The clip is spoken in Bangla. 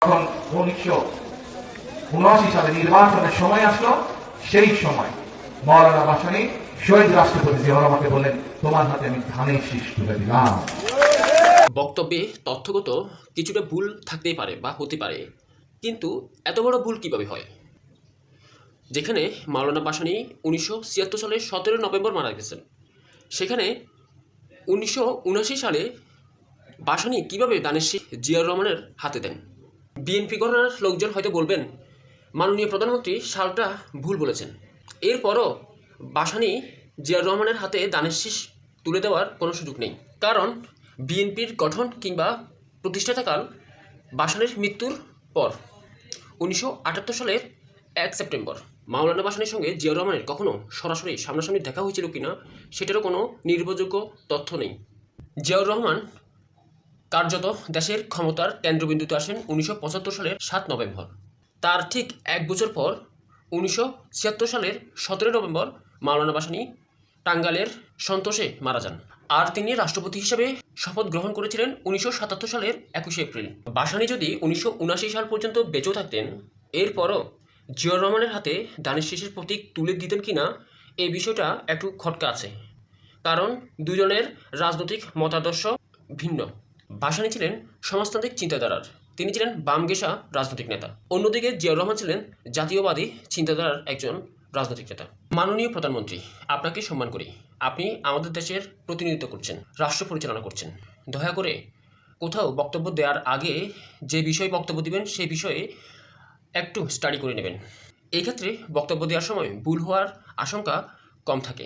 যখন 1979 সালে নির্বাচনের সময় আসলো, সেই সময় মওলানা ভাসানী শহীদ রাষ্ট্রপতি জিয়াউর রহমানকে বললেন, তোমার হাতে আমি ধানের শীষ তুলে দিলাম। বক্তব্যে তথ্যগত কিছুটা ভুল থাকতেই পারে বা হতে পারে, কিন্তু এত বড় ভুল কিভাবে হয়? যেখানে মওলানা ভাসানী 1976 সালে 17 নভেম্বর মারা গেছেন, সেখানে 1979 সালে ভাসানী কীভাবে ধানের শীষ জিয়াউর রহমানের হাতে দেন? বিএনপি ঘরানার লোকজন হয়তো বলবেন, মাননীয় প্রধানমন্ত্রী সালটা ভুল বলেছেন। এরপরও ভাসানী জিয়াউর রহমানের হাতে ধানের শীষ তুলে দেওয়ার কোনো সুযোগ নেই, কারণ বিএনপির গঠন কিংবা প্রতিষ্ঠাতাকাল ভাসানীর মৃত্যুর পর 1978 সালের 1 সেপ্টেম্বর মওলানা ভাসানীর সঙ্গে জিয়াউর রহমানের কখনো সরাসরি সামনাসামনি দেখা হয়েছিল কিনা সেটারও কোনো নির্ভরযোগ্য তথ্য নেই। জিয়াউর রহমান কার্যত দেশের ক্ষমতার কেন্দ্রবিন্দুতে আসেন 1975 সালের 7 নভেম্বর। তার ঠিক এক বছর পর 1976 সালের 17 নভেম্বর মওলানা ভাসানী টাঙ্গাইলের সন্তোষে মারা যান। আর তিনি রাষ্ট্রপতি হিসেবে শপথ গ্রহণ করেছিলেন 1977 সালের 21 এপ্রিল। ভাসানী যদি 1979 সাল পর্যন্ত বেঁচেও থাকতেন, এরপরও জিয়াউর রহমানের হাতে ধানের শীষের প্রতীক তুলে দিতেন কিনা এই বিষয়টা একটু খটকা আছে, কারণ দুজনের রাজনৈতিক মতাদর্শ ভিন্ন। ভাসানী ছিলেন সমাজতান্ত্রিক চিন্তাধারার, তিনি ছিলেন বামগেশা রাজনৈতিক নেতা। অন্যদিকে জিয়াউর রহমান ছিলেন জাতীয়বাদী চিন্তাধারার একজন রাজনৈতিক নেতা। মাননীয় প্রধানমন্ত্রী, আপনাকে সম্মান করি, আপনি আমাদের দেশের প্রতিনিধিত্ব করছেন, রাষ্ট্র পরিচালনা করছেন। দয়া করে কোথাও বক্তব্য দেওয়ার আগে যে বিষয়ে বক্তব্য দিবেন সেই বিষয়ে একটু স্টাডি করে নেবেন। এই ক্ষেত্রে বক্তব্য দেওয়ার সময় ভুল হওয়ার আশঙ্কা কম থাকে।